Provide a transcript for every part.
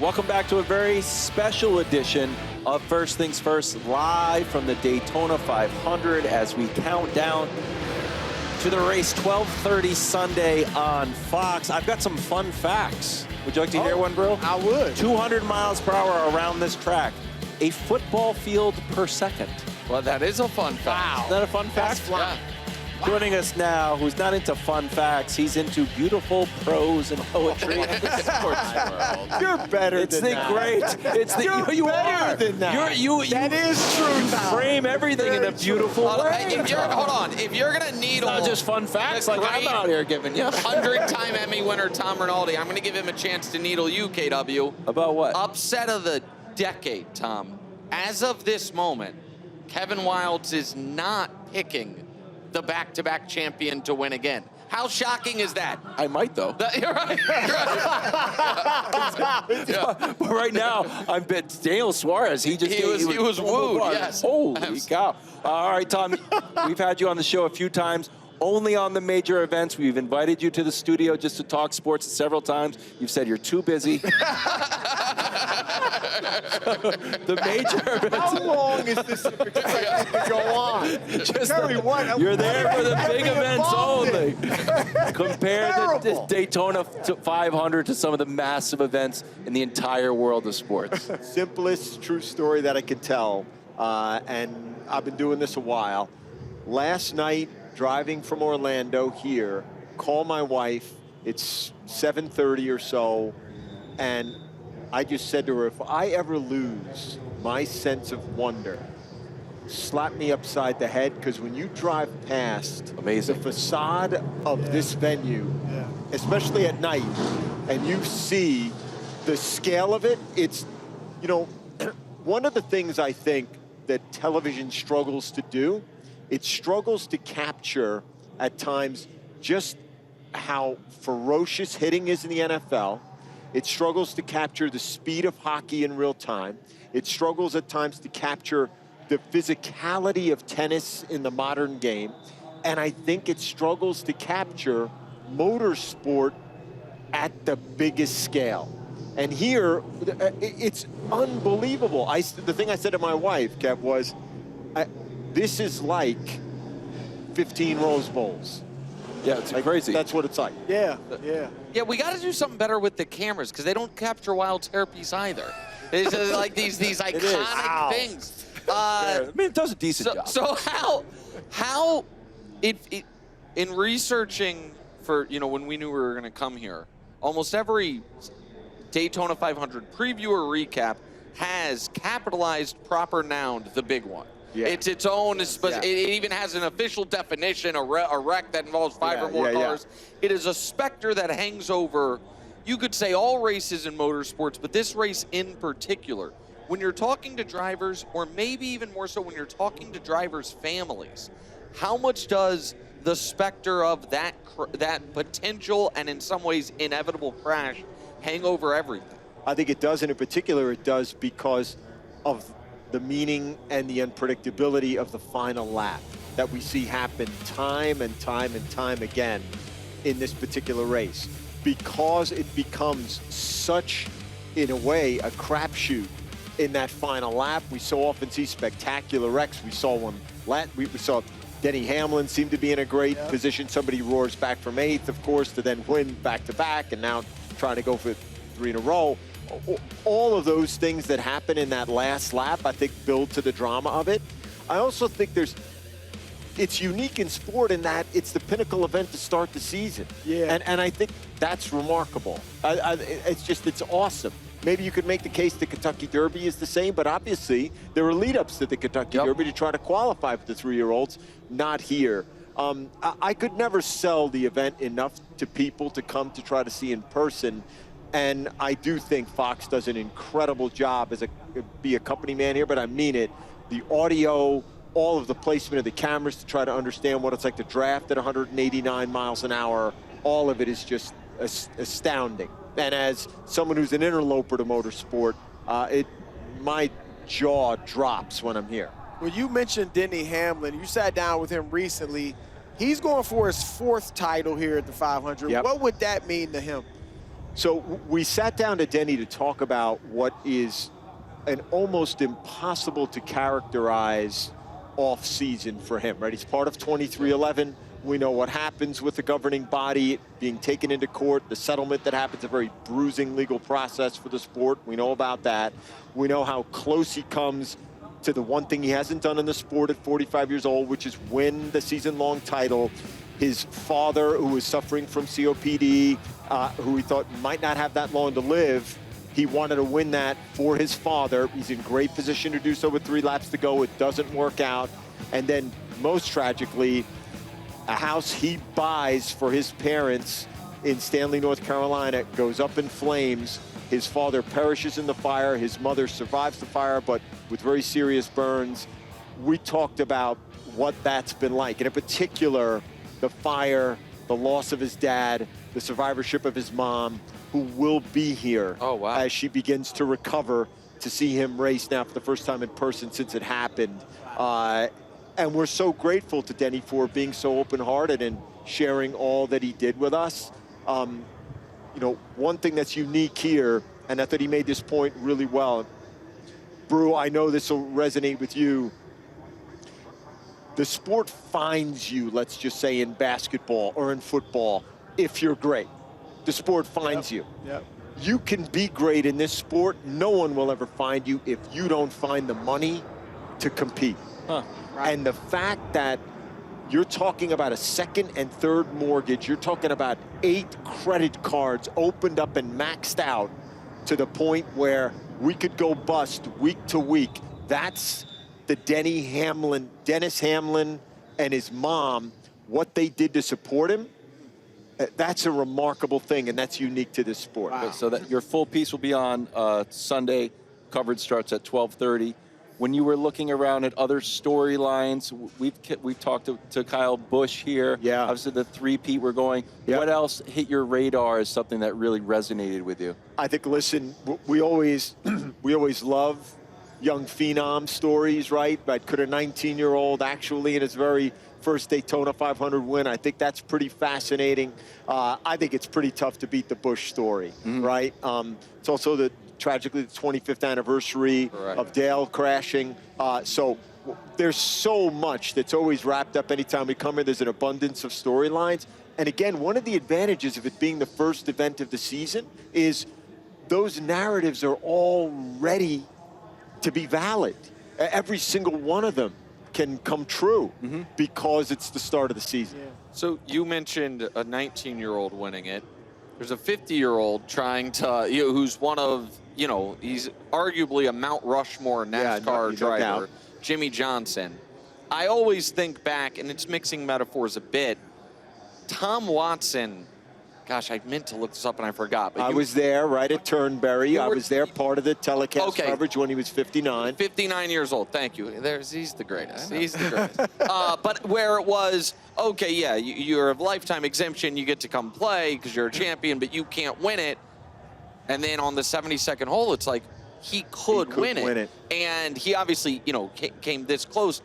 Welcome back to a very special edition of First Things First, live from the Daytona 500 as we count down to the race, 12:30 Sunday on Fox. I've got some fun facts. Would you like to hear one, bro? I would. 200 miles per hour around this track, a football field per second. Well, that is a fun fact. Wow. Is that a fun fact? That's fun. Yeah. Joining us now, who's not into fun facts, he's into beautiful prose and poetry. You're better It's than the that. great. It's the you better are. than that. You That is true, Tom. frame everything in a beautiful way. Hold on. If you're going to needle Not just fun facts the like I'm great out here giving you. 100-time Emmy winner Tom Rinaldi, I'm going to give him a chance to needle you, KW. About what? Upset of the decade, Tom. As of this moment, Kevin Wildes is not picking the back-to-back champion to win again. How shocking is that? I might though. You're right. But right now, I'm bet Daniel Suarez. He was wooed. Yes. Holy cow! All right, Tom. We've had you on the show a few times. Only on the major events. We've invited you to the studio just to talk sports several times. You've said you're too busy. The major events. How long is this expected to go on? Just Terry, what? You're there for the big events only. Compare the Terrible. Daytona 500 to some of the massive events in the entire world of sports. Simplest true story that I could tell, and I've been doing this a while. Last night, driving from Orlando here, call my wife. It's 7:30 or so, and I just said to her, if I ever lose my sense of wonder, slap me upside the head, because when you drive past Amazing. the facade of this venue, especially at night, and you see the scale of it, it's, you know, one of the things I think that television struggles to do, it struggles to capture at times just how ferocious hitting is in the NFL. It struggles to capture the speed of hockey in real time. It struggles at times to capture the physicality of tennis in the modern game. And I think it struggles to capture motorsport at the biggest scale. And here, it's unbelievable. The thing I said to my wife, Kev, was, this is like 15 Rose Bowls. Yeah, it's Like, crazy. That's what it's like. Yeah. Yeah, we got to do something better with the cameras because they don't capture Wilde's hairpiece either. It's just like these iconic things. I mean, it does a decent job. So how in researching for, you know, when we knew we were going to come here, almost every Daytona 500 preview or recap has capitalized proper noun the big one. Yeah. It's its own, it even has an official definition, a wreck that involves five or more cars. It is a specter that hangs over, you could say all races in motorsports, but this race in particular. When you're talking to drivers, or maybe even more so when you're talking to drivers' families, how much does the specter of that potential and in some ways inevitable crash hang over everything? I think it does, and in particular it does because of the meaning and the unpredictability of the final lap that we see happen time and time and time again in this particular race, because it becomes such, in a way, a crapshoot in that final lap. We so often see spectacular wrecks. We saw one, we saw Denny Hamlin seem to be in a great position. Somebody roars back from 8th, of course, to then win back-to-back, and now trying to go for 3 in a row. All of those things that happen in that last lap, I think, build to the drama of it. I also think it's unique in sport in that it's the pinnacle event to start the season. Yeah. And I think that's remarkable. It's awesome. Maybe you could make the case the Kentucky Derby is the same, but obviously there are lead-ups to the Kentucky Derby to try to qualify for the 3-year-olds. Not here. I could never sell the event enough to people to come to try to see in person. And I do think Fox does an incredible job as be a company man here, but I mean it. The audio, all of the placement of the cameras to try to understand what it's like to draft at 189 miles an hour, all of it is just astounding. And as someone who's an interloper to motorsport, my jaw drops when I'm here. Well, you mentioned Denny Hamlin. You sat down with him recently. He's going for his 4th title here at the 500. Yep. What would that mean to him? So we sat down to Denny to talk about what is an almost impossible to characterize off season for him, right? He's part of 2311. We know what happens with the governing body being taken into court, the settlement that happens, a very bruising legal process for the sport. We know about that. We know how close he comes to the one thing he hasn't done in the sport at 45 years old, which is win the season-long title. His father, who was suffering from COPD, who he thought might not have that long to live, he wanted to win that for his father. He's in great position to do so with 3 laps to go. It doesn't work out. And then, most tragically, a house he buys for his parents in Stanley, North Carolina, goes up in flames. His father perishes in the fire. His mother survives the fire, but with very serious burns. We talked about what that's been like, and in particular, the fire, the loss of his dad, the survivorship of his mom, who will be here as she begins to recover, to see him race now for the first time in person since it happened. And we're so grateful to Denny for being so open-hearted and sharing all that he did with us. You know, one thing that's unique here, and I thought he made this point really well. Brew, I know this will resonate with you. The sport finds you, let's just say, in basketball or in football, if you're great. The sport finds you. Yep. You can be great in this sport. No one will ever find you if you don't find the money to compete. Huh. Right. And the fact that you're talking about a second and third mortgage, you're talking about 8 credit cards opened up and maxed out to the point where we could go bust week to week. That's the Dennis Hamlin and his mom, what they did to support him. That's a remarkable thing, and that's unique to this sport. Wow. So that your full piece will be on Sunday. Coverage starts at 12:30. When you were looking around at other storylines, we've talked to Kyle Busch here. Yeah. Obviously, the three-peat we're going. Yep. What else hit your radar as something that really resonated with you? I think, listen, we always love young phenom stories, right? But could a 19-year-old actually in his very first Daytona 500 win? I think that's pretty fascinating. I think it's pretty tough to beat the Busch story, right? It's also tragically the 25th anniversary of Dale crashing. So there's so much that's always wrapped up anytime we come here. There's an abundance of storylines. And again, one of the advantages of it being the first event of the season is those narratives are all ready to be valid. Every single one of them can come true because it's the start of the season. Yeah. So you mentioned a 19-year-old winning it. There's a 50-year-old trying to, who's one of, he's arguably a Mount Rushmore NASCAR driver, Jimmie Johnson. I always think back, and it's mixing metaphors a bit, Tom Watson. Gosh, I meant to look this up and I forgot. But I was there right at Turnberry. I was there part of the telecast coverage when he was 59. 59 years old, thank you. He's the greatest. He's the greatest. But where it was, okay, yeah, you're a lifetime exemption. You get to come play because you're a champion, but you can't win it. And then on the 72nd hole, it's like he could win it. And he obviously, came this close.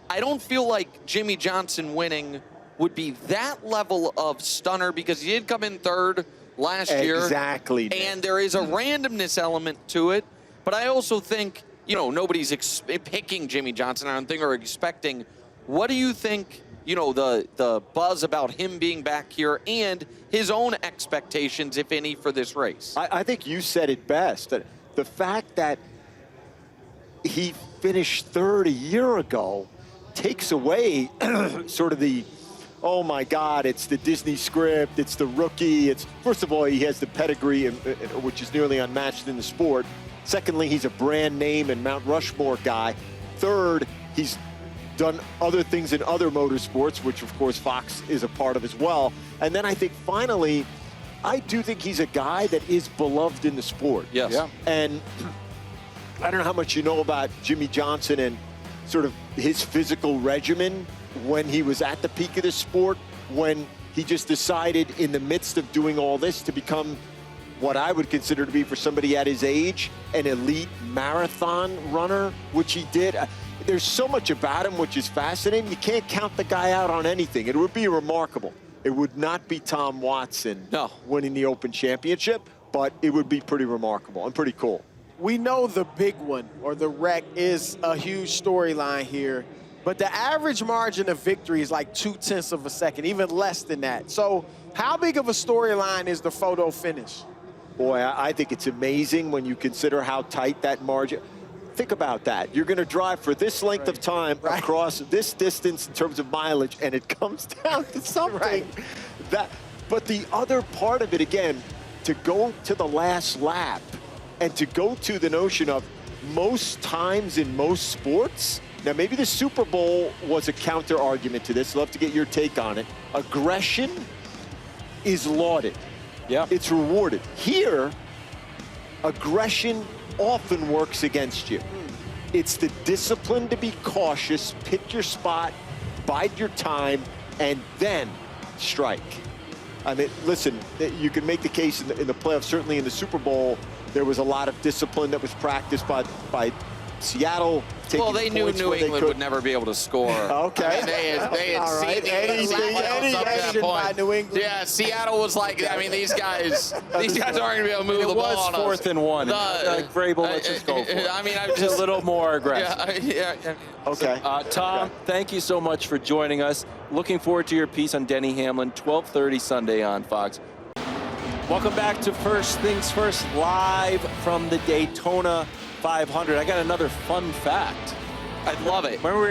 I don't feel like Jimmie Johnson winning would be that level of stunner because he did come in third last year. Exactly. And there is a randomness element to it. But I also think, nobody's picking Jimmie Johnson, I don't think, or expecting. What do you think, the buzz about him being back here and his own expectations, if any, for this race? I think you said it best. That the fact that he finished third a year ago takes away sort of the, oh my God, it's the Disney script, it's the rookie. First of all, he has the pedigree, which is nearly unmatched in the sport. Secondly, he's a brand name and Mount Rushmore guy. Third, he's done other things in other motorsports, which of course Fox is a part of as well. And then I think finally, I do think he's a guy that is beloved in the sport. Yes. Yeah. And I don't know how much you know about Jimmie Johnson and sort of his physical regimen when he was at the peak of the sport, when he just decided in the midst of doing all this to become what I would consider to be, for somebody at his age, an elite marathon runner, which he did. There's so much about him which is fascinating. You can't count the guy out on anything. It would be remarkable. It would not be Tom Watson winning the Open Championship, but it would be pretty remarkable and pretty cool. We know the big one, or the wreck, is a huge storyline here, but the average margin of victory is like 0.2 of a second, even less than that. So how big of a storyline is the photo finish? Boy, I think it's amazing when you consider how tight that margin. Think about that. You're going to drive for this length of time across this distance in terms of mileage, and it comes down to something. But the other part of it, again, to go to the last lap and to go to the notion of most times in most sports. Now, maybe the Super Bowl was a counter argument to this. I'd love to get your take on it. Aggression is lauded. Yeah. It's rewarded. Here, aggression often works against you. It's the discipline to be cautious, pick your spot, bide your time, and then strike. I mean, listen, you can make the case in the playoffs, certainly in the Super Bowl, there was a lot of discipline that was practiced by Seattle. Well, they knew New England would never be able to score. Okay. I mean, they had seen the point. New England. Yeah, Seattle was like, I mean, these guys aren't going to be able to move the ball on us. It was 4th and 1. Like, Vrabel, let's just go for it. I mean, I'm just a little more aggressive. Yeah. Okay. Tom, thank you so much for joining us. Looking forward to your piece on Denny Hamlin, 12:30 Sunday on Fox. Welcome back to First Things First, live from the Daytona 500. I got another fun fact. I love it. Remember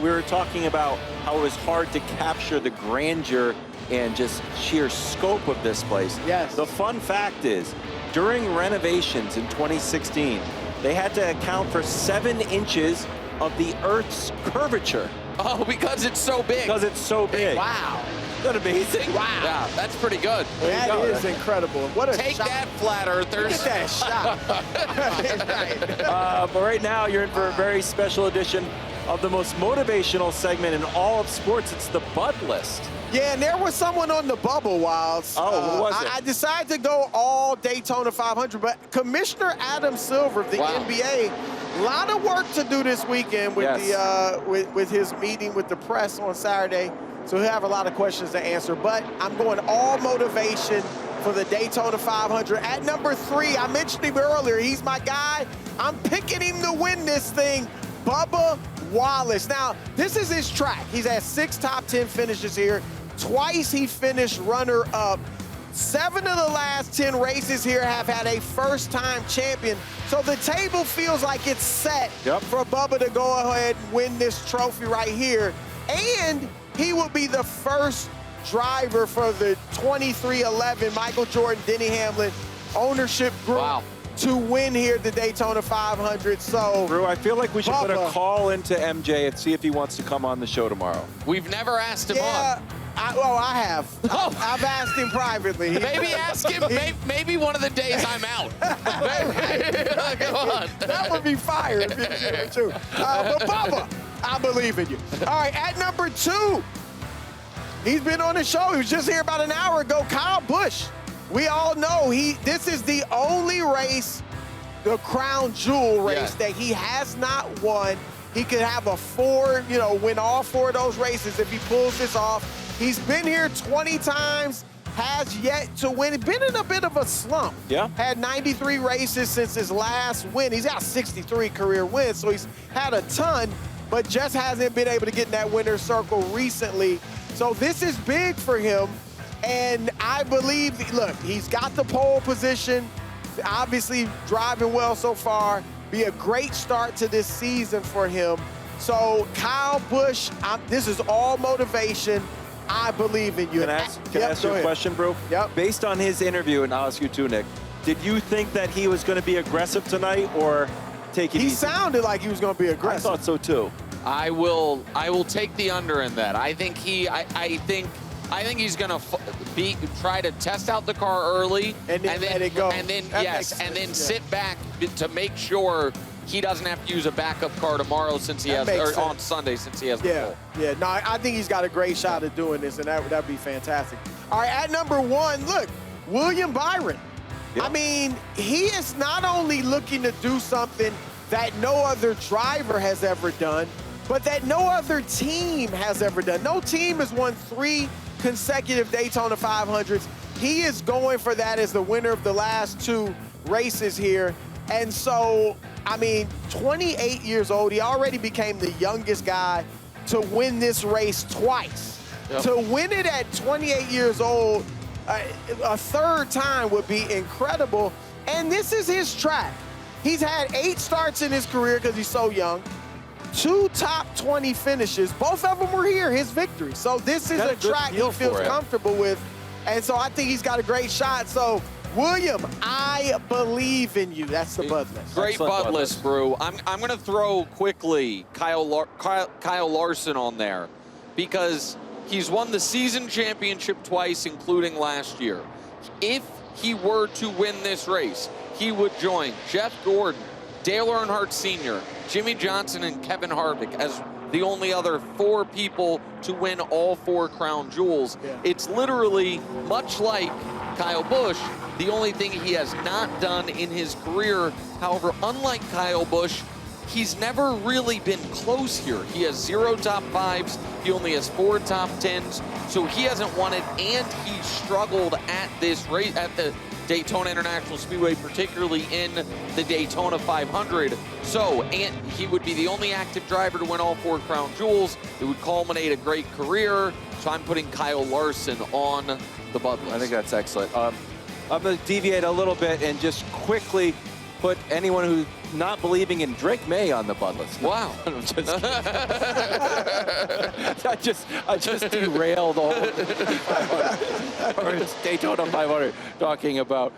we were talking about how it was hard to capture the grandeur and just sheer scope of this place. Yes. The fun fact is, during renovations in 2016, they had to account for 7 inches of the Earth's curvature. Oh, because it's so big. Because it's so big. Wow. Isn't that amazing? Wow. Yeah, that's pretty good. That is incredible. What a Take shot. that, flat earthers. Look at that shot. But right now, you're in for a very special edition of the most motivational segment in all of sports. It's the Bud List. Yeah, and there was someone on the Bubba Wildes. Oh, who was it? I decided to go all Daytona 500, but Commissioner Adam Silver of the NBA, a lot of work to do this weekend with with his meeting with the press on Saturday. So he'll have a lot of questions to answer, but I'm going all motivation for the Daytona 500. At number 3, I mentioned him earlier. He's my guy. I'm picking him to win this thing, Bubba Wallace. Now, this is his track. He's had 6 top 10 finishes here. Twice he finished runner-up. 7 of the last 10 races here have had a first-time champion. So the table feels like it's set for Bubba to go ahead and win this trophy right here. And he will be the first driver for the 2311 Michael Jordan, Denny Hamlin ownership group to win here at the Daytona 500. So, Brew, I feel like we should put a Bubba. call into MJ and see if he wants to come on the show tomorrow. We've never asked him on. I have. I've asked him privately. Maybe ask him, maybe one of the days I'm out. Come on. That would be fire if it was true. But Bubba, I believe in you. All right, at number 2, he's been on the show. He was just here about an hour ago. Kyle Busch. We all know this is the only race, the crown jewel race, that he has not won. He could have win all 4 of those races if he pulls this off. He's been here 20 times, has yet to win. He's been in a bit of a slump. Yeah. Had 93 races since his last win. He's got 63 career wins, so he's had a ton, but just hasn't been able to get in that winner's circle recently. So this is big for him, and I believe, look, he's got the pole position, obviously driving well so far, be a great start to this season for him. So Kyle Busch, this is all motivation. I believe in you. Can I ask you a question, bro? Yep. Based on his interview, and I'll ask you too, Nick, did you think that he was going to be aggressive tonight or take it easy? He sounded like he was going to be aggressive. I thought so too. I will take the under in that. I think I think he's going to try to test out the car early and then let it go. And then sit back to make sure he doesn't have to use a backup car tomorrow since he has, or on Sunday since he has the pole. Yeah. No, I think he's got a great shot at doing this, and that'd be fantastic. All right, at number 1, look, William Byron. Yep. I mean, he is not only looking to do something that no other driver has ever done, but that no other team has ever done. No team has won 3 consecutive Daytona 500s. he is going for that as the winner of the last 2 races here. And so, I mean, 28 years old, he already became the youngest guy to win this race twice. Yep. To win it at 28 years old, a third time would be incredible. And this is his track. He's had 8 starts in his career because he's so young. 2 top 20 finishes. Both of them were here, his victory. So this is a track he feels comfortable with. And so I think he's got a great shot. So, William, I believe in you. That's the Bud list. Great Bud list, Brew. I'm going to throw quickly Kyle Larson on there because he's won the season championship twice, including last year. If he were to win this race, he would join Jeff Gordon, Dale Earnhardt Sr., Jimmie Johnson, and Kevin Harvick as the only other 4 people to win all 4 crown jewels. Yeah. It's literally much like Kyle Busch. The only thing he has not done in his career, however, unlike Kyle Busch, he's never really been close here. He has 0 top 5s. He only has 4 top 10s. So he hasn't won it, and he struggled at this race, at the Daytona International Speedway, particularly in the Daytona 500. So, and he would be the only active driver to win all 4 crown jewels. It would culminate a great career. So I'm putting Kyle Larson on the Bud list. I think that's excellent. I'm going to deviate a little bit and just quickly put anyone who's not believing in Drake May on the Bud list. Wow. I just derailed all or it's Daytona 500 talking about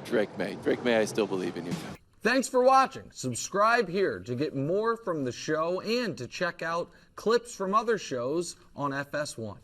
Drake May. Drake May, I still believe in you. Thanks for watching. Subscribe here to get more from the show and to check out clips from other shows on FS1.